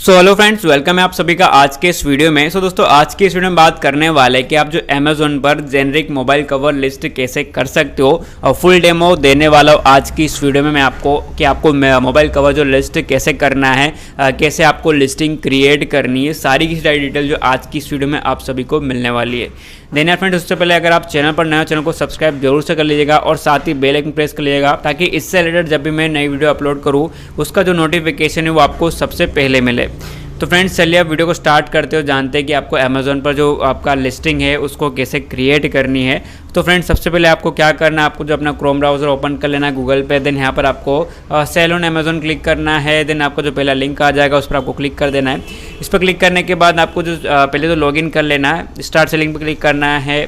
Hello friends, welcome है आप सभी का आज के इस वीडियो में। दोस्तों आज की इस वीडियो में बात करने वाले कि आप जो अमेज़न पर जेनरिक मोबाइल कवर लिस्ट कैसे कर सकते हो और फुल डेमो देने वाला हूँ आज की इस वीडियो में मैं आपको मोबाइल कवर जो लिस्ट कैसे करना है, कैसे आपको लिस्टिंग क्रिएट करनी है, सारी की सारी डिटेल जो आज की इस वीडियो में आप सभी को मिलने वाली है। देन फ्रेंड्स, उससे पहले अगर आप चैनल पर नए हो, चैनल को सब्सक्राइब जरूर से कर लीजिएगा और साथ ही बेल आइकन प्रेस कर लीजिएगा ताकि इससे रिलेटेड जब भी मैं नई वीडियो अपलोड करूँ उसका जो नोटिफिकेशन है वो आपको सबसे पहले मिले। तो फ्रेंड्स चलिए अब वीडियो को स्टार्ट करते हो, जानते हैं कि आपको अमेज़न पर जो आपका लिस्टिंग है उसको कैसे क्रिएट करनी है। तो फ्रेंड्स सबसे पहले आपको क्या करना है, आपको जो अपना क्रोम ब्राउज़र ओपन कर लेना है गूगल पे। देन यहाँ पर आपको सेल ऑन अमेज़न क्लिक करना है। देन आपको जो पहला लिंक आ जाएगा उस पर आपको क्लिक कर देना है। इस पर क्लिक करने के बाद आपको जो पहले तो लॉगिन कर लेना है, स्टार्ट सेलिंग पर क्लिक करना है।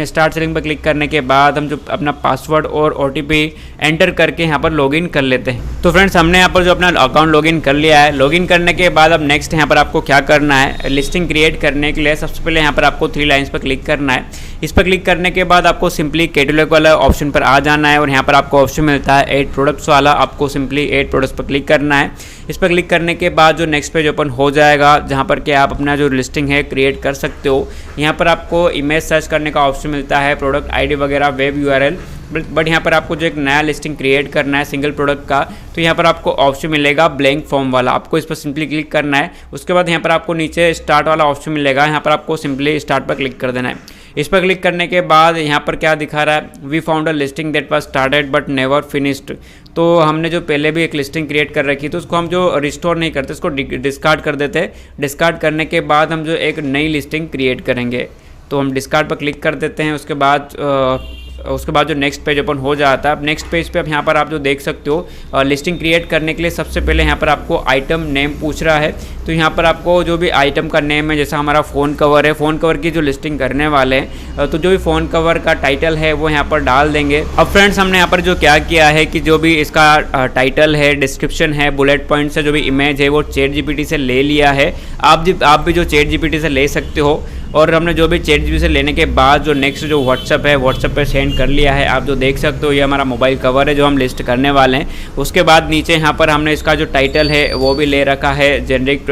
स्टार्ट सेलिंग पर क्लिक करने के बाद हम जो अपना पासवर्ड और OTP एंटर करके यहाँ पर लॉगिन कर लेते हैं। तो फ्रेंड्स हमने यहाँ पर जो अपना अकाउंट लॉगिन कर लिया है। लॉगिन करने के बाद अब नेक्स्ट यहाँ पर आपको क्या करना है, लिस्टिंग क्रिएट करने के लिए सबसे पहले यहाँ पर आपको 3 लाइन्स पर क्लिक करना है। इस पर क्लिक करने के बाद आपको सिंपली कैटलॉग वाला ऑप्शन पर आ जाना है और यहाँ पर आपको ऑप्शन मिलता है 8 प्रोडक्ट्स वाला, आपको सिंपली 8 प्रोडक्ट्स पर क्लिक करना है। इस पर क्लिक करने के बाद जो नेक्स्ट पेज ओपन हो जाएगा जहाँ पर कि आप अपना जो लिस्टिंग है क्रिएट कर सकते हो। यहाँ पर आपको इमेज सर्च करने का ऑप्शन मिलता है, प्रोडक्ट ID वगैरह, वेब URL। बट यहाँ पर आपको जो एक नया लिस्टिंग क्रिएट करना है सिंगल प्रोडक्ट का, तो यहाँ पर आपको ऑप्शन मिलेगा ब्लैंक फॉर्म वाला, आपको इस पर सिंपली क्लिक करना है। उसके बाद यहाँ पर आपको नीचे स्टार्ट वाला ऑप्शन मिलेगा, यहाँ पर आपको सिंपली स्टार्ट पर क्लिक कर देना है। इस पर क्लिक करने के बाद यहाँ पर क्या दिखा रहा है, we found a listing that was started but never finished. तो हमने जो पहले भी एक लिस्टिंग क्रिएट कर रखी तो उसको हम जो रिस्टोर नहीं करते, उसको डिस्कार्ड कर देते। डिस्कार्ड करने के बाद हम जो एक नई लिस्टिंग क्रिएट करेंगे, तो हम डिस्कार्ड पर क्लिक कर देते हैं। उसके बाद जो नेक्स्ट पेज ओपन हो जाता है। अब नेक्स्ट पेज पे अब यहाँ पर आप जो देख सकते हो लिस्टिंग क्रिएट करने के लिए सबसे पहले यहाँ पर आपको आइटम नेम पूछ रहा है। तो यहाँ पर आपको जो भी आइटम का नेम है, जैसा हमारा फ़ोन कवर है, फ़ोन कवर की जो लिस्टिंग करने वाले हैं तो जो भी फ़ोन कवर का टाइटल है वो यहाँ पर डाल देंगे। अब फ्रेंड्स हमने यहाँ पर जो क्या किया है कि जो भी इसका टाइटल है, डिस्क्रिप्शन है, बुलेट पॉइंट से जो भी इमेज है वो ChatGPT से ले लिया है। आप भी जो ChatGPT से ले सकते हो। और हमने जो भी ChatGPT से लेने के बाद जो नेक्स्ट जो व्हाट्सअप है, व्हाट्सअप पे सेंड कर लिया है। आप जो देख सकते हो ये हमारा मोबाइल कवर है जो हम लिस्ट करने वाले हैं। उसके बाद नीचे यहाँ पर हमने इसका जो टाइटल है वो भी ले रखा है, जेनरिक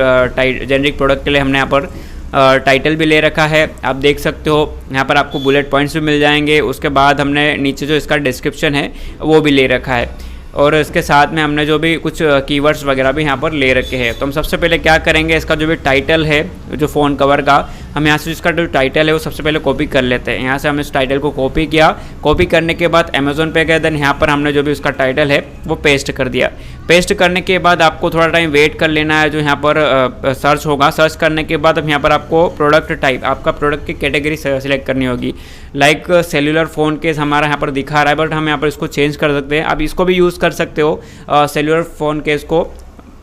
प्रोडक्ट के लिए हमने यहाँ पर टाइटल भी ले रखा है। आप देख सकते हो यहाँ पर आपको बुलेट पॉइंट्स भी मिल जाएंगे। उसके बाद हमने नीचे जो इसका डिस्क्रिप्शन है वो भी ले रखा है और इसके साथ में हमने जो भी कुछ कीवर्ड्स वगैरह भी यहाँ पर ले रखे हैं। तो हम सबसे पहले क्या करेंगे, इसका जो भी टाइटल है जो फ़ोन कवर का, हम यहाँ से इसका जो टाइटल है वो सबसे पहले कॉपी कर लेते हैं। यहाँ से हमने इस टाइटल को कॉपी किया। कॉपी करने के बाद अमेज़न पे गए, देन यहाँ पर हमने जो भी उसका टाइटल है वो पेस्ट कर दिया। पेस्ट करने के बाद आपको थोड़ा टाइम वेट कर लेना है, जो यहाँ पर सर्च होगा। सर्च करने के बाद अब यहाँ पर आपको प्रोडक्ट टाइप, आपका प्रोडक्ट की कैटेगरी सेलेक्ट करनी होगी। लाइक सेल्यूलर फ़ोन केस हमारा यहाँ पर दिखा रहा है, बट हम यहाँ पर इसको चेंज कर सकते हैं। आप इसको भी यूज़ कर सकते हो सेल्यूलर फ़ोन केस को,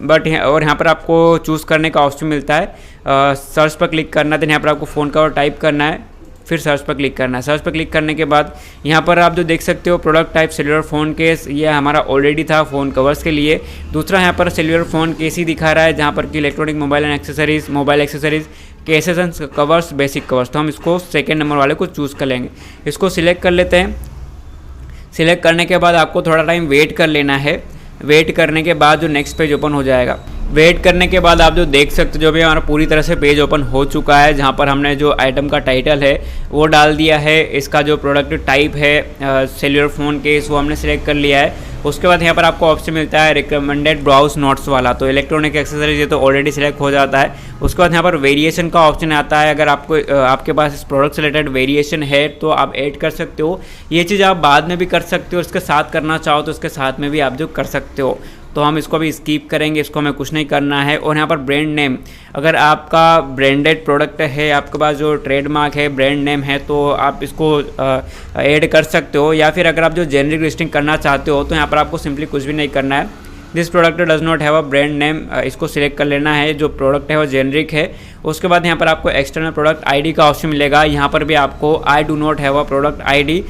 बट और यहाँ पर आपको चूज़ करने का ऑप्शन मिलता है। सर्च पर क्लिक करना है, देन यहाँ पर आपको फ़ोन कवर टाइप करना है, फिर सर्च पर क्लिक करना है। सर्च पर क्लिक करने के बाद यहाँ पर आप जो देख सकते हो product type cellular phone case, ये हमारा ऑलरेडी था फ़ोन कवर्स के लिए। दूसरा यहाँ पर सेल्यूलर फ़ोन केस ही दिखा रहा है जहाँ पर कि electronic mobile and accessories, mobile accessories, cases and covers, basic covers. तो हम इसको सेकेंड नंबर वाले को चूज़ कर लेंगे। इसको सिलेक्ट कर लेते हैं। सिलेक्ट करने के बाद आपको थोड़ा टाइम वेट कर लेना है। वेट करने के बाद जो नेक्स्ट पेज ओपन हो जाएगा। वेट करने के बाद आप जो देख सकते हो जो भी हमारा पूरी तरह से पेज ओपन हो चुका है, जहाँ पर हमने जो आइटम का टाइटल है वो डाल दिया है। इसका जो प्रोडक्ट टाइप है सेल्यूलर फ़ोन केस वो हमने सेलेक्ट कर लिया है। उसके बाद यहाँ पर आपको ऑप्शन मिलता है रिकमेंडेड ब्राउज नोट्स वाला, तो इलेक्ट्रॉनिक एक्सेसरीज ये तो ऑलरेडी सिलेक्ट हो जाता है। उसके बाद यहाँ पर वेरिएशन का ऑप्शन आता है, अगर आपके पास इस प्रोडक्ट से रिलेटेड वेरिएशन है तो आप ऐड कर सकते हो। ये चीज़ आप बाद में भी कर सकते हो, इसके साथ करना चाहो तो इसके साथ में भी आप जो कर सकते हो। तो हम इसको भी स्किप करेंगे, इसको हमें कुछ नहीं करना है। और यहाँ पर ब्रांड नेम, अगर आपका ब्रांडेड प्रोडक्ट है, आपके पास जो ट्रेडमार्क है, ब्रांड नेम है, तो आप इसको ऐड कर सकते हो। या फिर अगर आप जो जेनरिक लिस्टिंग करना चाहते हो तो यहाँ पर आपको सिंपली कुछ भी नहीं करना है। This product does not have a brand name, इसको सिलेक्ट कर लेना है। जो प्रोडक्ट है वो जेनरिक है। उसके बाद यहाँ पर आपको एक्सटर्नल प्रोडक्ट ID का ऑप्शन मिलेगा। यहाँ पर भी आपको I do not have a product ID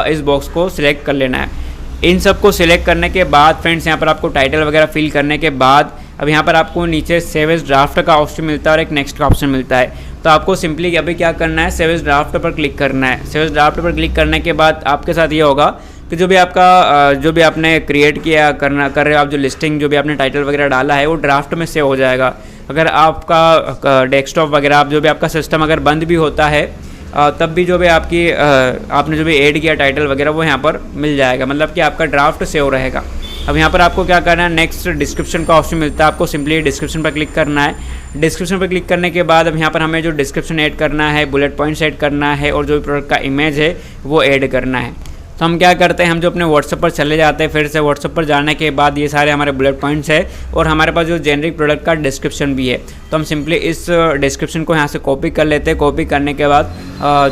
इस बॉक्स को सिलेक्ट कर लेना है। इन सब को सिलेक्ट करने के बाद फ्रेंड्स यहाँ पर आपको टाइटल वगैरह फिल करने के बाद अब यहाँ पर आपको नीचे सेव एज ड्राफ्ट का ऑप्शन मिलता है और एक नेक्स्ट का ऑप्शन मिलता है। तो आपको सिंपली अभी क्या करना है, सेव एज ड्राफ्ट पर क्लिक करना है। सेव एज ड्राफ्ट पर क्लिक करने के बाद आपके साथ ये होगा कि जो भी आपने क्रिएट किया कर रहे हो, आप जो लिस्टिंग जो भी आपने टाइटल वगैरह डाला है वो ड्राफ्ट में सेव हो जाएगा। अगर आपका डेस्कटॉप वगैरह आप जो भी आपका सिस्टम अगर बंद भी होता है तब भी जो भी आपने जो भी ऐड किया टाइटल वगैरह वो यहाँ पर मिल जाएगा, मतलब कि आपका ड्राफ्ट सेव रहेगा। अब यहाँ पर आपको क्या करना है, नेक्स्ट डिस्क्रिप्शन का ऑप्शन मिलता है, आपको सिंपली डिस्क्रिप्शन पर क्लिक करना है। डिस्क्रिप्शन पर क्लिक करने के बाद अब यहाँ पर हमें जो डिस्क्रिप्शन ऐड करना है, बुलेट पॉइंट्स ऐड करना है और जो भी प्रोडक्ट का इमेज है वो ऐड करना है। तो हम क्या करते हैं, हम जो अपने व्हाट्सएप पर चले जाते हैं, फिर से व्हाट्सएप पर जाने के बाद ये सारे हमारे बुलेट पॉइंट्स है और हमारे पास जो जेनरिक प्रोडक्ट का डिस्क्रिप्शन भी है। तो हम सिंपली इस डिस्क्रिप्शन को यहाँ से कॉपी कर लेते हैं। कॉपी करने के बाद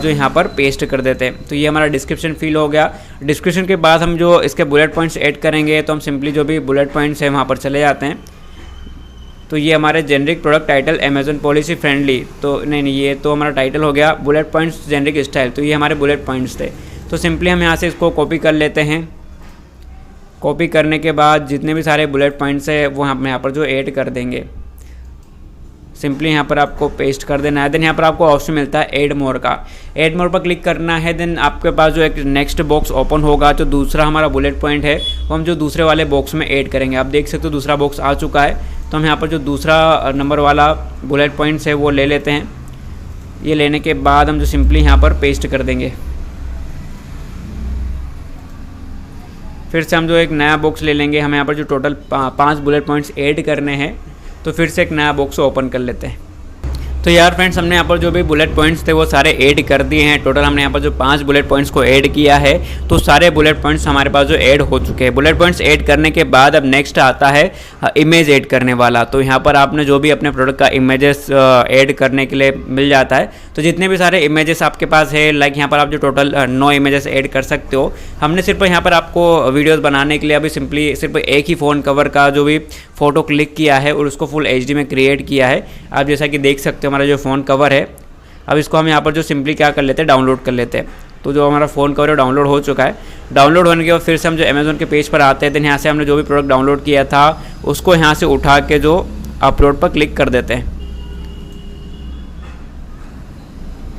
जो यहाँ पर पेस्ट कर देते हैं। तो ये हमारा डिस्क्रिप्शन फिल हो गया। डिस्क्रिप्शन के बाद हम जो इसके बुलेट पॉइंट्स ऐड करेंगे, तो हम सिंपली जो भी बुलेट पॉइंट्स है वहाँ पर चले जाते हैं। तो ये हमारे generic product title Amazon policy friendly, तो नहीं ये तो हमारा टाइटल हो गया। बुलेट पॉइंट्स जेनरिक स्टाइल, तो ये हमारे बुलेट पॉइंट्स थे। तो सिंपली हम यहाँ से इसको कॉपी कर लेते हैं। कॉपी करने के बाद जितने भी सारे बुलेट पॉइंट्स है वो हम यहाँ पर जो ऐड कर देंगे, सिंपली यहाँ पर आपको पेस्ट कर देना है। देन यहाँ पर आपको ऑप्शन मिलता है ऐड मोर का। ऐड मोर पर क्लिक करना है। देन आपके पास जो एक नेक्स्ट बॉक्स ओपन होगा, जो दूसरा हमारा बुलेट पॉइंट है वो हम जो दूसरे वाले बॉक्स में ऐड करेंगे। आप देख सकते हो दूसरा बॉक्स आ चुका है। तो हम यहाँ पर जो दूसरा नंबर वाला बुलेट पॉइंट्स है वो ले लेते हैं। ये लेने के बाद हम जो सिंपली यहाँ पर पेस्ट कर देंगे। फिर से हम जो एक नया बॉक्स ले लेंगे। हमें यहाँ पर जो टोटल 5 बुलेट पॉइंट्स ऐड करने हैं, तो फिर से एक नया बॉक्स ओपन कर लेते हैं। तो यार फ्रेंड्स, हमने यहाँ पर जो भी बुलेट पॉइंट्स थे वो सारे ऐड कर दिए हैं। टोटल हमने यहाँ पर जो 5 बुलेट पॉइंट्स को ऐड किया है, तो सारे बुलेट पॉइंट्स हमारे पास जो ऐड हो चुके हैं। बुलेट पॉइंट्स ऐड करने के बाद अब नेक्स्ट आता है इमेज ऐड करने वाला। तो यहाँ पर आपने जो भी अपने प्रोडक्ट का इमेजेस ऐड करने के लिए मिल जाता है। तो जितने भी सारे इमेजेस आपके पास है, लाइक यहाँ पर आप जो टोटल 9 इमेजेस ऐड कर सकते हो। हमने सिर्फ यहाँ पर आपको वीडियोज़ बनाने के लिए अभी सिंपली सिर्फ एक ही फ़ोन कवर का जो भी फ़ोटो क्लिक किया है और उसको फुल HD में क्रिएट किया है। आप जैसा कि देख सकते हो हमारा जो फ़ोन कवर है, अब इसको हम यहाँ पर जो सिंपली क्या कर लेते हैं, डाउनलोड कर लेते हैं। तो जो हमारा फ़ोन कवर है डाउनलोड हो चुका है। डाउनलोड होने के बाद फिर से हम जो अमेज़न के पेज पर आते हैं। देन यहाँ से हमने जो भी प्रोडक्ट डाउनलोड किया था उसको यहाँ से उठा के जो अपलोड पर क्लिक कर देते हैं।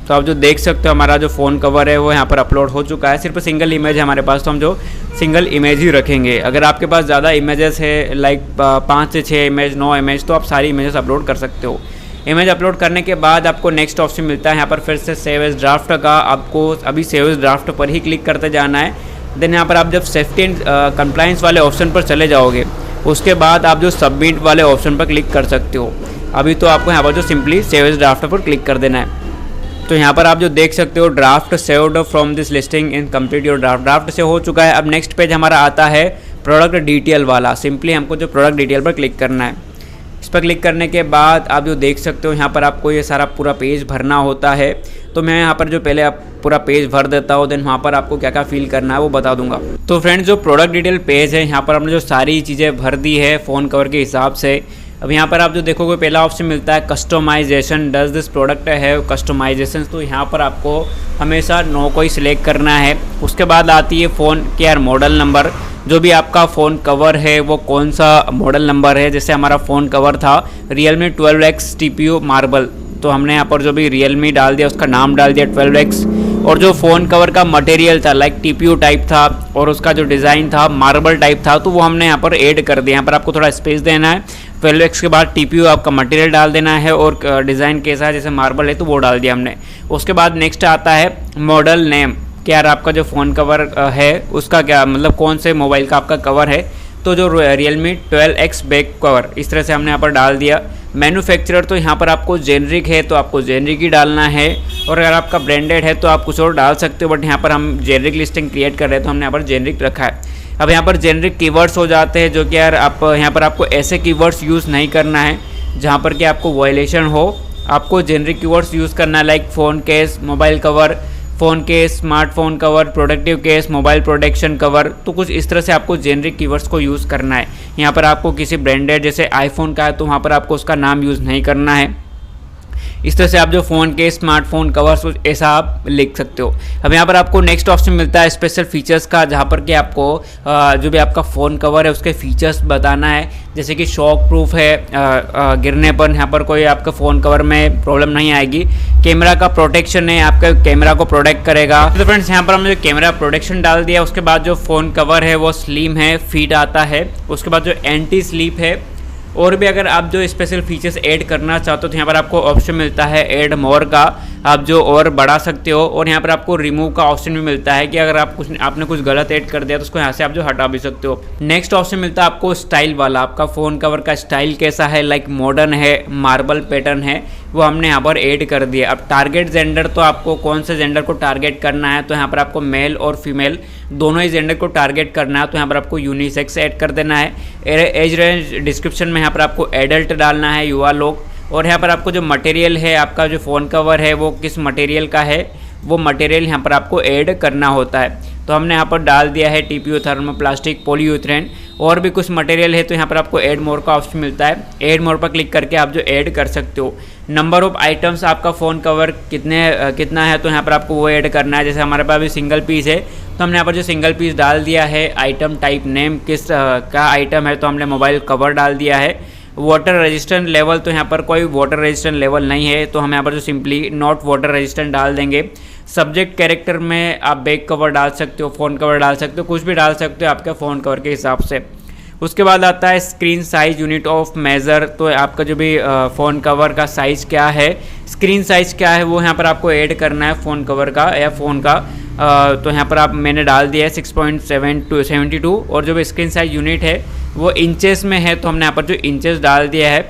तो आप जो देख सकते हो हमारा जो फ़ोन कवर है वो यहाँ पर अपलोड हो चुका है। सिर्फ सिंगल इमेज है हमारे पास, तो हम जो सिंगल इमेज ही रखेंगे। अगर आपके पास ज़्यादा इमेजेस है, लाइक 5 से 6 इमेज, 9 इमेज, तो आप सारी इमेजेस अपलोड कर सकते हो। इमेज अपलोड करने के बाद आपको नेक्स्ट ऑप्शन मिलता है यहाँ पर फिर से सेव एज ड्राफ्ट का। आपको अभी सेव एज ड्राफ्ट पर ही क्लिक करते जाना है। देन यहाँ पर आप जब सेफ्टी एंड कंप्लायंस वाले ऑप्शन पर चले जाओगे, उसके बाद आप जो सबमिट वाले ऑप्शन पर क्लिक कर सकते हो। अभी तो आपको यहाँ पर जो सिंपली सेव एज ड्राफ्ट पर क्लिक कर देना है। तो यहाँ पर आप जो देख सकते हो draft saved from this listing in complete your draft से हो चुका है। अब नेक्स्ट पेज हमारा आता है प्रोडक्ट डिटेल वाला। सिंपली हमको जो प्रोडक्ट डिटेल पर क्लिक करना है। इस पर क्लिक करने के बाद आप जो देख सकते हो यहाँ पर आपको ये सारा पूरा पेज भरना होता है। तो मैं यहाँ पर जो पहले आप पूरा पेज भर देता हूँ, देन वहाँ पर आपको क्या क्या फिल करना है वो बता दूंगा। तो फ्रेंड्स, जो प्रोडक्ट डिटेल पेज है यहाँ पर हमने जो सारी चीज़ें भर दी है फ़ोन कवर के हिसाब से। अब यहाँ पर आप जो देखोगे पहला ऑप्शन मिलता है कस्टमाइजेशन। डज दिस प्रोडक्ट है कस्टमाइजेशन, तो यहाँ पर आपको हमेशा नो को ही सिलेक्ट करना है। उसके बाद आती है फ़ोन केयर मॉडल नंबर। जो भी आपका फ़ोन कवर है वो कौन सा मॉडल नंबर है। जैसे हमारा फ़ोन कवर था Realme 12X TPU मार्बल, तो हमने यहाँ पर जो भी Realme डाल दिया, उसका नाम डाल दिया 12X। और जो फ़ोन कवर का मटेरियल था लाइक TPU टाइप था और उसका जो डिज़ाइन था मार्बल टाइप था, तो वो हमने यहाँ पर ऐड कर दिया। यहाँ पर आपको थोड़ा स्पेस देना है। 12X के बाद TPU आपका मटेरियल डाल देना है और डिज़ाइन कैसा है, जैसे मार्बल है तो वो डाल दिया हमने। उसके बाद नेक्स्ट आता है मॉडल नेम। क्या यार आपका जो फ़ोन कवर है उसका क्या मतलब कौन से मोबाइल का आपका कवर है, तो जो Realme 12X बैक कवर, इस तरह से हमने यहाँ पर डाल दिया। मैन्युफैक्चरर, तो यहाँ पर आपको जेनरिक है तो आपको जेनरिक ही डालना है, और अगर आपका ब्रांडेड है तो आप कुछ और डाल सकते हो, बट यहाँ पर हम जेनरिक लिस्टिंग क्रिएट कर रहे हैं तो हमने यहाँ पर जेनरिक रखा है। अब यहाँ पर जेनरिक कीवर्ड्स हो जाते हैं, जो कि यार आप यहाँ पर आपको ऐसे कीवर्ड्स यूज़ नहीं करना है जहाँ पर कि आपको वायलेशन हो। आपको जेनरिक कीवर्ड्स यूज़ करना है, like phone case, mobile cover, phone case, smartphone cover, productive case, mobile protection cover, तो कुछ इस तरह से आपको जेनरिक कीवर्ड्स को यूज़ करना है। यहाँ पर आपको किसी ब्रांडेड जैसे आईफोन का है तो वहाँ पर आपको उसका नाम यूज़ नहीं करना है। इस तरह से आप जो फ़ोन के स्मार्टफोन कवर्स ऐसा आप लिख सकते हो। अब यहाँ पर आपको नेक्स्ट ऑप्शन मिलता है स्पेशल फीचर्स का, जहाँ पर कि आपको जो भी आपका फ़ोन कवर है उसके फीचर्स बताना है, जैसे कि शॉक प्रूफ है, गिरने पर यहाँ पर कोई आपका फ़ोन कवर में प्रॉब्लम नहीं आएगी। कैमरा का प्रोटेक्शन है, आपका कैमरा को प्रोटेक्ट करेगा। तो फ्रेंड्स, यहाँ पर हमने जो कैमरा प्रोटेक्शन डाल दिया। उसके बाद जो फ़ोन कवर है वो स्लिम है, फिट आता है। उसके बाद जो एंटी स्लिप है, और भी अगर आप जो स्पेशल फीचर्स ऐड करना चाहते हो तो यहाँ पर आपको ऑप्शन मिलता है ऐड मोर का, आप जो और बढ़ा सकते हो। और यहाँ पर आपको रिमूव का ऑप्शन भी मिलता है कि अगर आपने कुछ गलत ऐड कर दिया तो उसको यहाँ से आप जो हटा भी सकते हो। नेक्स्ट ऑप्शन मिलता है आपको स्टाइल वाला, आपका फ़ोन कवर का स्टाइल कैसा है, लाइक मॉडर्न है, मार्बल पैटर्न है, वो हमने यहाँ पर ऐड कर दिया। अब टारगेट जेंडर, तो आपको कौन से जेंडर को टारगेट करना है, तो यहाँ पर आपको मेल और फीमेल दोनों ही जेंडर को टारगेट करना है, तो यहाँ पर आपको यूनिसेक्स ऐड कर देना है। एज रेंज डिस्क्रिप्शन में यहाँ पर आपको एडल्ट डालना है, युवा लोग। और यहाँ पर आपको जो मटेरियल है, आपका जो फ़ोन कवर है वो किस मटेरियल का है, वो मटेरियल यहाँ पर आपको ऐड करना होता है। तो हमने यहाँ पर डाल दिया है TPU, थर्मोप्लास्टिक, पॉलीयूरेथेन। और भी कुछ मटेरियल है तो यहाँ पर आपको ऐड मोर का ऑप्शन मिलता है, ऐड मोर पर क्लिक करके आप जो ऐड कर सकते हो। नंबर ऑफ आइटम्स, आपका फ़ोन कवर कितना है, तो यहाँ पर आपको वो ऐड करना है। जैसे हमारे पास अभी सिंगल पीस है तो हमने यहाँ पर जो सिंगल पीस डाल दिया है। आइटम टाइप नेम किस का आइटम है, तो हमने मोबाइल कवर डाल दिया है। वाटर रेजिस्टेंट लेवल, तो यहाँ पर कोई वाटर रेजिस्टेंट लेवल नहीं है, तो हम यहाँ पर जो सिंपली नॉट वाटर रेजिस्टेंट डाल देंगे। सब्जेक्ट कैरेक्टर में आप बैक कवर डाल सकते हो, फ़ोन कवर डाल सकते हो, कुछ भी डाल सकते हो आपके फ़ोन कवर के हिसाब से। उसके बाद आता है screen size unit of measure, तो आपका जो भी फ़ोन कवर का साइज़ क्या है, स्क्रीन साइज़ क्या है, वो यहाँ पर आपको ऐड करना है फ़ोन कवर का या फ़ोन का। तो यहाँ पर मैंने डाल दिया है 6.72। और जो भी स्क्रीन साइज यूनिट है वो इंचेस में है, तो हमने यहाँ पर जो इंचेस डाल दिया है।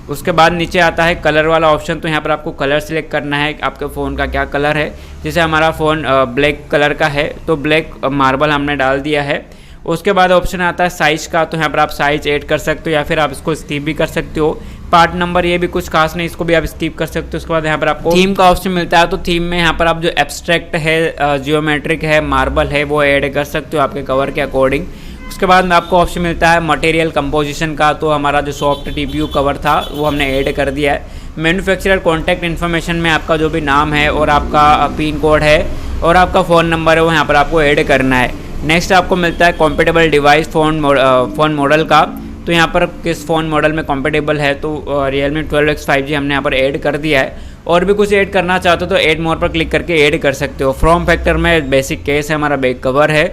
उसके बाद नीचे आता है कलर वाला ऑप्शन, तो यहाँ पर आपको कलर सिलेक्ट करना है, आपके फ़ोन का क्या कलर है। जैसे हमारा फ़ोन ब्लैक कलर का है तो ब्लैक मार्बल हमने डाल दिया है। उसके बाद ऑप्शन आता है साइज़ का, तो यहाँ पर आप साइज़ ऐड कर सकते हो या फिर आप इसको स्किप भी कर सकते हो। पार्ट नंबर ये भी कुछ खास नहीं, इसको भी आप स्किप कर सकते हो। उसके बाद यहाँ पर आपको थीम का ऑप्शन मिलता है, तो थीम में यहाँ पर आप जो एब्स्ट्रैक्ट है, जियोमेट्रिक है, मार्बल है, वो ऐड कर सकते हो आपके कवर के अकॉर्डिंग। उसके बाद में आपको ऑप्शन मिलता है मटेरियल कंपोजिशन का, तो हमारा जो सॉफ्ट TPU कवर था वो हमने ऐड कर दिया है। मैन्युफैक्चरर कॉन्टैक्ट इन्फॉर्मेशन में आपका जो भी नाम है और आपका पिन कोड है और आपका फ़ोन नंबर है वो यहाँ पर आपको ऐड करना है। नेक्स्ट आपको मिलता है कॉम्पेटेबल डिवाइस फ़ोन मॉडल का, तो यहाँ पर किस फ़ोन मॉडल में कॉम्पेटेबल है, तो Realme 12X 5G हमने यहाँ पर ऐड कर दिया है। और भी कुछ ऐड करना चाहते हो तो ऐड मोर पर क्लिक करके ऐड कर सकते हो। फॉर्म फैक्टर में बेसिक केस है, हमारा बैक कवर है।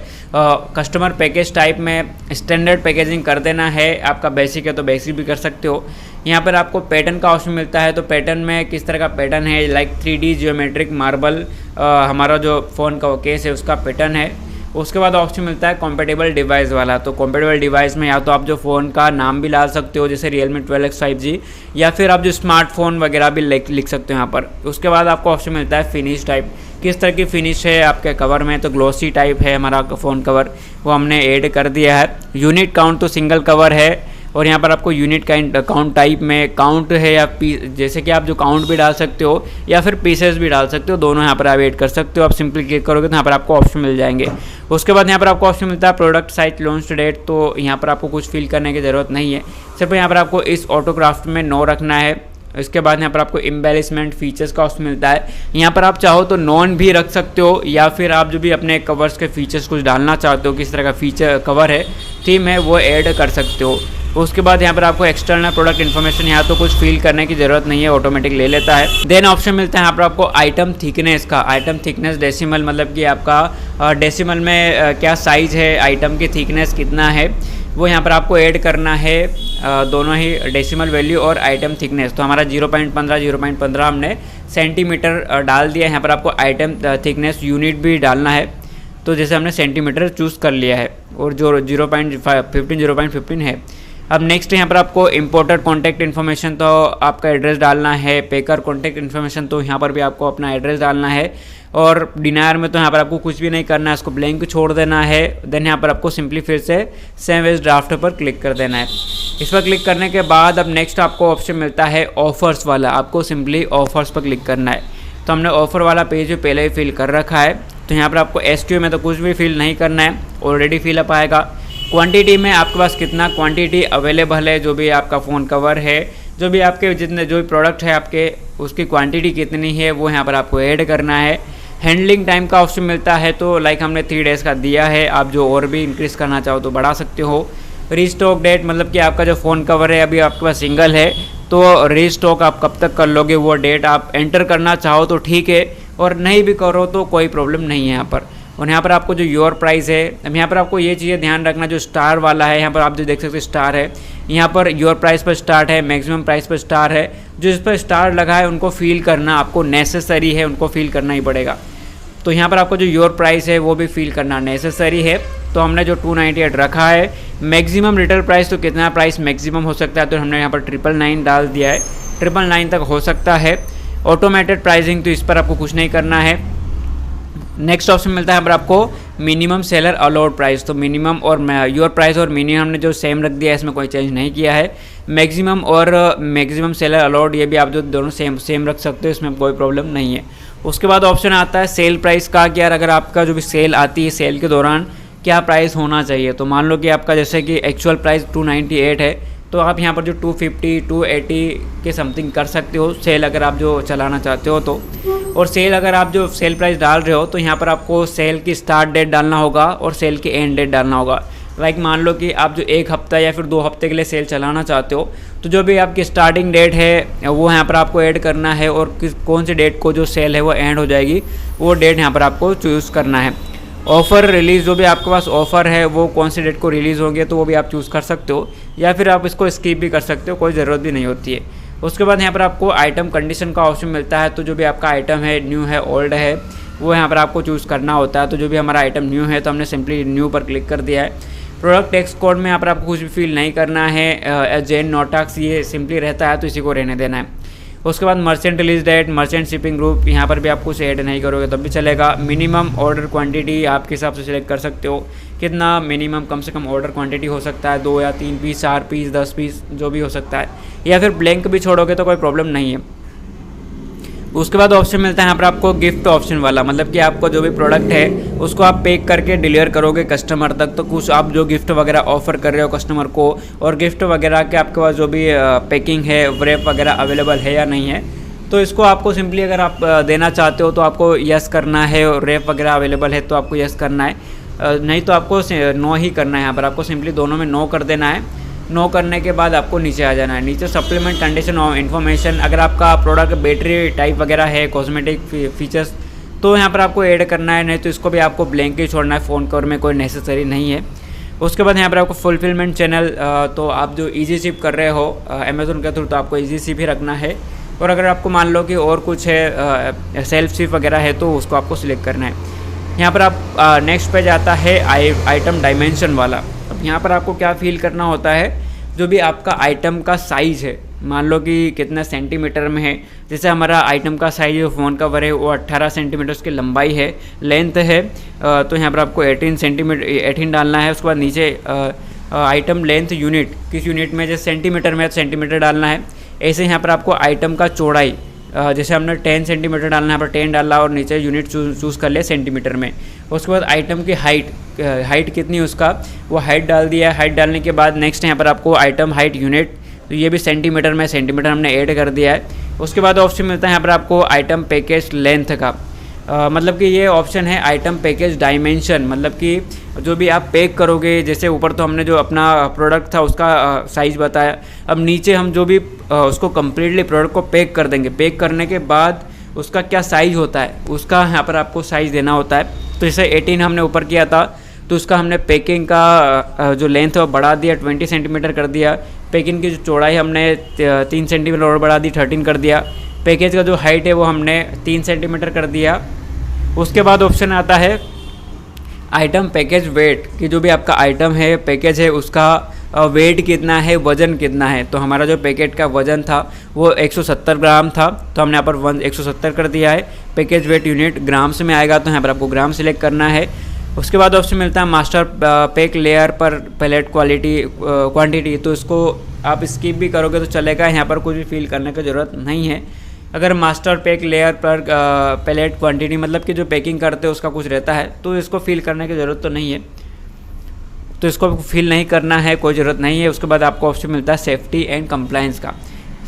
कस्टमर पैकेज टाइप में स्टैंडर्ड पैकेजिंग कर देना है, आपका बेसिक है तो बेसिक भी कर सकते हो। यहाँ पर आपको पैटर्न का ऑप्शन मिलता है, तो पैटर्न में किस तरह का पैटर्न है, लाइक 3D जियोमेट्रिक मार्बल हमारा जो फ़ोन का केस है उसका पैटर्न है। उसके बाद ऑप्शन मिलता है कॉम्पेटेबल डिवाइस वाला, तो कॉम्पेटेबल डिवाइस में या तो आप जो फ़ोन का नाम भी डाल सकते हो जैसे Realme 12X 5G, या फिर आप जो स्मार्टफोन वगैरह भी लिख सकते हो यहाँ पर। उसके बाद आपको ऑप्शन मिलता है फिनिश टाइप, किस तरह की फिनिश है आपके कवर में, तो ग्लॉसी टाइप है हमारा फ़ोन कवर, वो हमने ऐड कर दिया है। यूनिट काउंट, तो सिंगल कवर है और यहाँ पर आपको यूनिट काउंट टाइप में काउंट है या जैसे कि आप जो काउंट भी डाल सकते हो या फिर पीसेस भी डाल सकते हो, दोनों यहाँ पर आप ऐड कर सकते हो। आप सिंपली क्लिक करोगे तो यहाँ पर आपको ऑप्शन मिल जाएंगे। उसके बाद यहाँ पर आपको ऑप्शन मिलता है प्रोडक्ट साइट लॉन्च डेट, तो यहाँ पर आपको कुछ फिल करने की ज़रूरत नहीं है, सिर्फ यहाँ पर आपको इस ऑटोक्राफ्ट में नो रखना है। इसके बाद यहाँ पर आपको एम्बेलिशमेंट फीचर्स का ऑप्शन मिलता है, यहाँ पर आप चाहो तो नॉन भी रख सकते हो या फिर आप जो भी अपने कवर्स के फीचर्स कुछ डालना चाहते हो, किस तरह का फीचर कवर है, थीम है, वो ऐड कर सकते हो। उसके बाद यहाँ पर आपको एक्सटर्नल प्रोडक्ट इन्फॉर्मेशन, यहाँ तो कुछ फिल करने की ज़रूरत नहीं है, ऑटोमेटिक ले लेता है। देन ऑप्शन मिलता है यहाँ पर आपको आइटम थिकनेस का, आइटम थिकनेस डेसिमल, मतलब कि आपका डेसिमल में क्या साइज़ है, आइटम की थिकनेस कितना है, वो यहाँ पर आपको ऐड करना है, दोनों ही डेसिमल वैल्यू और आइटम थिकनेस। तो हमारा 0.15 हमने सेंटीमीटर डाल दिया है। यहाँ पर आपको आइटम थिकनेस यूनिट भी डालना है, तो जैसे हमने सेंटीमीटर चूज़ कर लिया है और जो 0.15 है। अब नेक्स्ट यहाँ पर आपको इम्पोर्टेड कॉन्टैक्ट इन्फॉर्मेशन, तो आपका एड्रेस डालना है। पेकर कॉन्टैक्ट इन्फॉर्मेशन, तो यहाँ पर भी आपको अपना एड्रेस डालना है। और डिनायर में तो यहाँ पर आपको कुछ भी नहीं करना है, इसको ब्लैंक छोड़ देना है। देन यहाँ पर आपको सिंपली फिर से सेव एज ड्राफ्ट पर क्लिक कर देना है। इस पर क्लिक करने के बाद अब नेक्स्ट आपको ऑप्शन मिलता है ऑफर्स वाला, आपको सिंपली ऑफर्स पर क्लिक करना है। तो हमने ऑफर वाला पेज पहले ही फिल कर रखा है, तो यहाँ पर आपको SQ में तो कुछ भी फिल नहीं करना है, ऑलरेडी फिलअप आएगा। क्वांटिटी में आपके पास कितना क्वांटिटी अवेलेबल है, जो भी आपका फ़ोन कवर है, जो भी आपके जितने जो भी प्रोडक्ट है आपके, उसकी क्वांटिटी कितनी है वो यहाँ पर आपको ऐड करना है। हैंडलिंग टाइम का ऑप्शन मिलता है, तो लाइक हमने 3 डेज़ का दिया है, आप जो और भी इंक्रीज़ करना चाहो तो बढ़ा सकते हो। रीस्टॉक डेट, मतलब कि आपका जो फ़ोन कवर है अभी आपके पास सिंगल है, तो रीस्टॉक आप कब तक कर लोगे वो डेट आप एंटर करना चाहो तो ठीक है, और नहीं भी करो तो कोई प्रॉब्लम नहीं है यहाँ पर। और यहाँ पर आपको जो योर प्राइस है, अब यहाँ पर आपको ये चीज़ें ध्यान रखना, जो स्टार वाला है यहाँ पर आप जो देख सकते हो स्टार है, यहाँ पर योर प्राइस पर स्टार्ट है, मैक्सिमम प्राइस पर स्टार है। जो इस पर स्टार लगा है उनको फील करना आपको नेसेसरी है, उनको फील करना ही पड़ेगा। तो यहाँ पर आपको जो योर प्राइस है वो भी फील करना नेसेसरी है। तो हमने जो 298 रखा है। मैक्सिमम रिटेल प्राइस, तो कितना प्राइस मैक्सिमम हो सकता है, तो हमने यहाँ पर 999 डाल दिया है। 999 तक हो सकता है। ऑटोमेटेड प्राइसिंग, तो इस पर आपको कुछ नहीं करना है। नेक्स्ट ऑप्शन मिलता है यहाँ पर आपको मिनिमम सेलर अलाउड प्राइस। तो मिनिमम और योर प्राइस और मिनिमम हमने जो सेम रख दिया है, इसमें कोई चेंज नहीं किया है। मैक्सिमम और मैक्सिमम सेलर अलाउड, ये भी आप जो दोनों सेम रख सकते हो, इसमें कोई प्रॉब्लम नहीं है। उसके बाद ऑप्शन आता है सेल प्राइस का कि यार अगर आपका जो भी सेल आती है, सेल के दौरान क्या प्राइस होना चाहिए। तो मान लो कि आपका जैसे कि एक्चुअल प्राइस 298 है, तो आप यहाँ पर जो 250 280 के समथिंग कर सकते हो सेल, अगर आप जो चलाना चाहते हो तो। और सेल अगर आप जो सेल प्राइस डाल रहे हो, तो यहाँ पर आपको सेल की स्टार्ट डेट डालना होगा और सेल की एंड डेट डालना होगा। लाइक मान लो कि आप जो 1 हफ्ता या फिर 2 हफ्ते के लिए सेल चलाना चाहते हो, तो जो भी आपकी स्टार्टिंग डेट है वो यहाँ पर आपको ऐड करना है, और कौन सी डेट को जो सेल है वो एंड हो जाएगी, वो डेट यहाँ पर आपको चूज़ करना है। ऑफ़र रिलीज़, जो भी आपके पास ऑफ़र है वो कौन सी डेट को रिलीज़ होंगे, तो वो भी आप चूज़ कर सकते हो, या फिर आप इसको स्किप भी कर सकते हो, कोई ज़रूरत भी नहीं होती है। उसके बाद यहाँ पर आपको आइटम कंडीशन का ऑप्शन मिलता है। तो जो भी आपका आइटम है, न्यू है, ओल्ड है, वो यहाँ पर आपको चूज़ करना होता है। तो जो भी हमारा आइटम न्यू है, तो हमने सिंपली न्यू पर क्लिक कर दिया है। प्रोडक्ट टेक्स्ट कोड में यहाँ पर आपको कुछ भी फील नहीं करना है। जेन नोटाक्स ये सिंपली रहता है, तो इसी को रहने देना है। उसके बाद merchant release date, merchant shipping group, यहाँ पर भी आप कुछ ऐड नहीं करोगे तब भी चलेगा। मिनिमम ऑर्डर क्वांटिटी आपके हिसाब से सिलेक्ट कर सकते हो, कितना मिनिमम कम से कम ऑर्डर क्वांटिटी हो सकता है, 2 या 3 पीस, 4 पीस, 10 पीस, जो भी हो सकता है, या फिर ब्लैंक भी छोड़ोगे तो कोई प्रॉब्लम नहीं है। उसके बाद ऑप्शन मिलता है यहाँ पर आपको गिफ्ट ऑप्शन वाला, मतलब कि आपको जो भी प्रोडक्ट है उसको आप पैक करके डिलीवर करोगे कस्टमर तक, तो कुछ आप जो गिफ्ट वगैरह ऑफर कर रहे हो कस्टमर को, और गिफ्ट वगैरह के आपके पास जो भी पैकिंग है, रैप वगैरह अवेलेबल है या नहीं है, तो इसको आपको सिंपली अगर आप देना चाहते हो तो आपको यस करना है, और रैप वगैरह अवेलेबल है तो आपको यस करना है, नहीं तो आपको नो ही करना है। यहाँ पर आपको सिंपली दोनों में नो कर देना है। नो करने के बाद आपको नीचे आ जाना है। नीचे सप्लीमेंट कंडीशन और इन्फॉर्मेशन, अगर आपका प्रोडक्ट बैटरी टाइप वगैरह है, कॉस्मेटिक फीचर्स, तो यहाँ पर आपको ऐड करना है, नहीं तो इसको भी आपको ब्लैंक ही छोड़ना है, फ़ोन कवर में कोई नेसेसरी नहीं है। उसके बाद यहाँ पर आपको फुलफिलमेंट चैनल, तो आप जो ईजी शिप कर रहे हो अमेज़ोन के थ्रू, तो आपको ईजी शिप ही रखना है। और अगर आपको मान लो कि और कुछ है, सेल्फ शिप वगैरह है, तो उसको आपको सिलेक्ट करना है। यहाँ पर आप नेक्स्ट पेज आता है आइटम डायमेंशन वाला। अब यहाँ पर आपको क्या फील करना होता है, जो भी आपका आइटम का साइज़ है, मान लो कि कितना सेंटीमीटर में है। जैसे हमारा आइटम का साइज जो फ़ोन कवर है वो 18 सेंटीमीटर उसकी लंबाई है, लेंथ है, तो यहाँ पर आपको 18 डालना है। उसके बाद नीचे आइटम लेंथ यूनिट, किस यूनिट में, जैसे सेंटीमीटर में सेंटीमीटर डालना है। ऐसे यहाँ पर आपको आइटम का चौड़ाई, जैसे हमने 10 सेंटीमीटर डालना है, यहाँ पर 10 डाला और नीचे यूनिट चूज़ कर लिया सेंटीमीटर में। उसके बाद आइटम की हाइट कितनी उसका, वो हाइट डाल दिया। हाइट डालने के बाद नेक्स्ट यहाँ पर आपको आइटम हाइट यूनिट, तो ये भी सेंटीमीटर में, सेंटीमीटर हमने ऐड कर दिया है। उसके बाद ऑप्शन मिलता है यहाँ पर आपको आइटम पैकेज लेंथ का, मतलब कि ये ऑप्शन है आइटम पैकेज डायमेंशन, मतलब कि जो भी आप पैक करोगे, जैसे ऊपर तो हमने जो अपना प्रोडक्ट था उसका साइज़ बताया, अब नीचे हम जो भी उसको कम्प्लीटली प्रोडक्ट को पैक कर देंगे। पैक करने के बाद उसका क्या साइज़ होता है, उसका यहाँ पर आपको साइज़ देना होता है। तो जैसे 18 हमने ऊपर किया था, तो उसका हमने पैकिंग का जो लेंथ है वो बढ़ा दिया, 20 सेंटीमीटर कर दिया। पैकिंग की जो चौड़ाई हमने 3 सेंटीमीटर और बढ़ा दी, 13 कर दिया। पैकेज का जो हाइट है वो हमने 3 सेंटीमीटर कर दिया। उसके बाद ऑप्शन आता है आइटम पैकेज वेट, कि जो भी आपका आइटम है, पैकेज है, उसका वेट कितना है, वज़न कितना है। तो हमारा जो पैकेट का वज़न था वो 170 ग्राम था, तो हमने यहाँ पर 170 कर दिया है। पैकेज वेट यूनिट ग्राम्स में आएगा, तो यहाँ पर आपको ग्राम सेलेक्ट करना है। उसके बाद ऑप्शन मिलता है मास्टर पैक लेयर पर पैलेट क्वांटिटी, तो इसको आप स्किप भी करोगे तो चलेगा, यहाँ पर कुछ भी फील करने की ज़रूरत नहीं है। अगर मास्टर पैक लेयर पर पैलेट क्वांटिटी, मतलब कि जो पैकिंग करते हैं उसका कुछ रहता है, तो इसको फील करने की ज़रूरत तो नहीं है, तो इसको फील नहीं करना है, कोई ज़रूरत नहीं है। उसके बाद आपको ऑप्शन मिलता है सेफ्टी एंड कंप्लायंस का,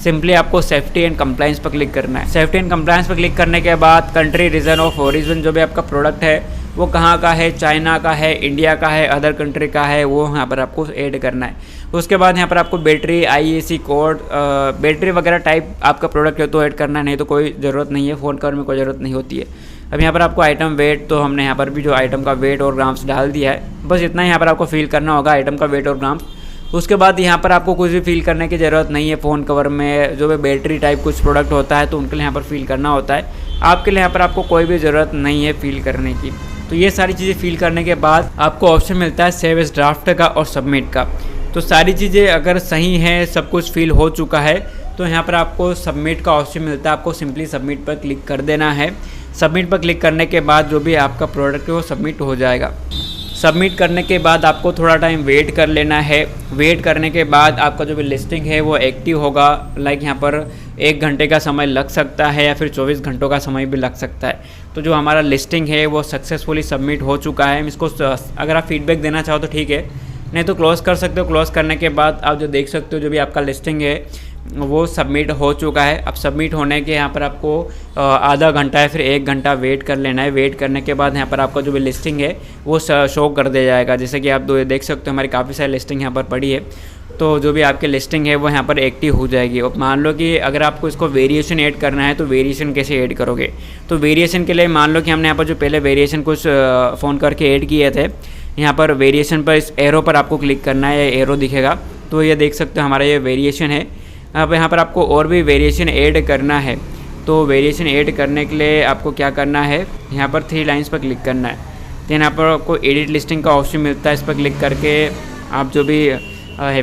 सिंपली आपको सेफ्टी एंड कंप्लायंस पर क्लिक करना है। सेफ्टी एंड कंप्लायंस पर क्लिक करने के बाद कंट्री रीजन ऑफ ओरिजिन, जो भी आपका प्रोडक्ट है वो कहाँ का है, चाइना का है, इंडिया का है, अदर कंट्री का है, वो यहाँ पर आपको ऐड करना है। उसके बाद यहाँ पर आपको बैटरी, IEC कोड, बैटरी वगैरह टाइप आपका प्रोडक्ट है तो ऐड करना है, नहीं तो कोई ज़रूरत नहीं है, फ़ोन कवर में कोई ज़रूरत नहीं होती है। अब यहाँ पर आपको आइटम वेट, तो हमने यहाँ पर भी जो आइटम का वेट और ग्राम्स डाल दिया है, बस इतना ही यहाँ पर आपको फील करना होगा, आइटम का वेट और ग्राम्स। उसके बाद यहाँ पर आपको कुछ भी फिल करने की ज़रूरत नहीं है। फ़ोन कवर में जो भी बैटरी टाइप कुछ प्रोडक्ट होता है तो उनके लिए यहाँ पर फिल करना होता है। आपके लिए यहाँ पर आपको कोई भी ज़रूरत नहीं है फिल करने की। तो ये सारी चीज़ें फिल करने के बाद आपको ऑप्शन मिलता है सेव एज ड्राफ्ट का और सबमिट का। तो सारी चीज़ें अगर सही हैं, सब कुछ फिल हो चुका है, तो यहाँ पर आपको सबमिट का ऑप्शन मिलता है। आपको सिंपली सबमिट पर क्लिक कर देना है। सबमिट पर क्लिक करने के बाद जो भी आपका प्रोडक्ट है वो सबमिट हो जाएगा। सबमिट करने के बाद आपको थोड़ा टाइम वेट कर लेना है। वेट करने के बाद आपका जो भी लिस्टिंग है वो एक्टिव होगा। लाइक यहाँ पर 1 घंटे का समय लग सकता है या फिर 24 घंटों का समय भी लग सकता है। तो जो हमारा लिस्टिंग है वो सक्सेसफुली सबमिट हो चुका है। इसको अगर आप फीडबैक देना चाहो तो ठीक है, नहीं तो क्लोज़ कर सकते हो। क्लोज़ करने के बाद आप जो देख सकते हो जो भी आपका लिस्टिंग है वो सबमिट हो चुका है। अब सबमिट होने के यहाँ पर आपको आधा घंटा या फिर 1 घंटा वेट कर लेना है। वेट करने के बाद यहाँ पर आपका जो भी लिस्टिंग है वो शो कर दिया जाएगा। जैसे कि आप देख सकते हो हमारी काफ़ी सारी लिस्टिंग यहाँ पर पड़ी है। तो जो भी आपकी लिस्टिंग है वो यहाँ पर एक्टिव हो जाएगी। और मान लो कि अगर आपको इसको वेरिएशन ऐड करना है तो वेरिएशन कैसे ऐड करोगे? तो वेरिएशन के लिए मान लो कि हमने यहाँ पर जो पहले वेरिएशन कुछ फ़ोन करके ऐड किए थे, यहाँ पर वेरिएशन पर इस एरो पर आपको क्लिक करना है, एरो दिखेगा। तो ये देख सकते हो हमारा ये वेरिएशन है। अब यहाँ पर आपको और भी वेरिएशन ऐड करना है। तो वेरिएशन ऐड करने के लिए आपको क्या करना है, यहाँ पर 3 लाइन्स पर क्लिक करना है। तो यहाँ पर आपको एडिट लिस्टिंग का ऑप्शन मिलता है, इस पर क्लिक करके आप जो भी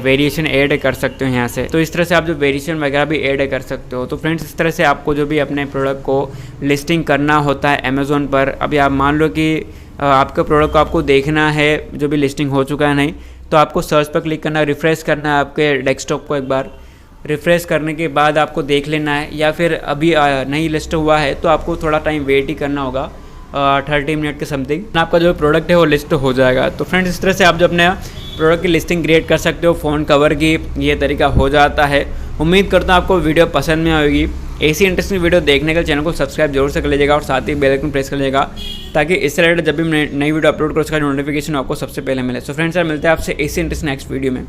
वेरिएशन ऐड कर सकते हो यहाँ से। तो इस तरह से आप जो वेरिएशन वगैरह भी ऐड कर सकते हो। तो फ्रेंड्स, इस तरह से आपको जो भी अपने प्रोडक्ट को लिस्टिंग करना होता है अमेज़ोन पर। अभी आप मान लो कि आपके प्रोडक्ट को आपको देखना है जो भी लिस्टिंग हो चुका है नहीं, तो आपको सर्च पर क्लिक करना है, रिफ्रेश करना है आपके डेस्कटॉप को। एक बार रिफ़्रेश करने के बाद आपको देख लेना है, या फिर अभी नहीं लिस्ट हुआ है तो आपको थोड़ा टाइम वेट ही करना होगा, 30 मिनट के समथिंग आपका जो प्रोडक्ट है वो लिस्ट हो जाएगा। तो फ्रेंड्स, इस तरह से आप जो अपने प्रोडक्ट की लिस्टिंग क्रिएट कर सकते हो फ़ोन कवर की। ये तरीका हो जाता है। उम्मीद करता हूँ आपको वीडियो पसंद में आएगी। ऐसी इंटरेस्टिंग वीडियो देखने के लिए चैनल को सब्सक्राइब जरूर से कर लीजिएगा और साथ ही बेल आइकन प्रेस कर लीजिएगा, ताकि इससे रिलेटेड जब भी नई वीडियो अपलोड करो उसका नोटिफिकेशन आपको सबसे पहले मिले। सो फ्रेंड्स, मिलते हैं आपसे ऐसी इंटरेस्टिंग नेक्स्ट वीडियो में।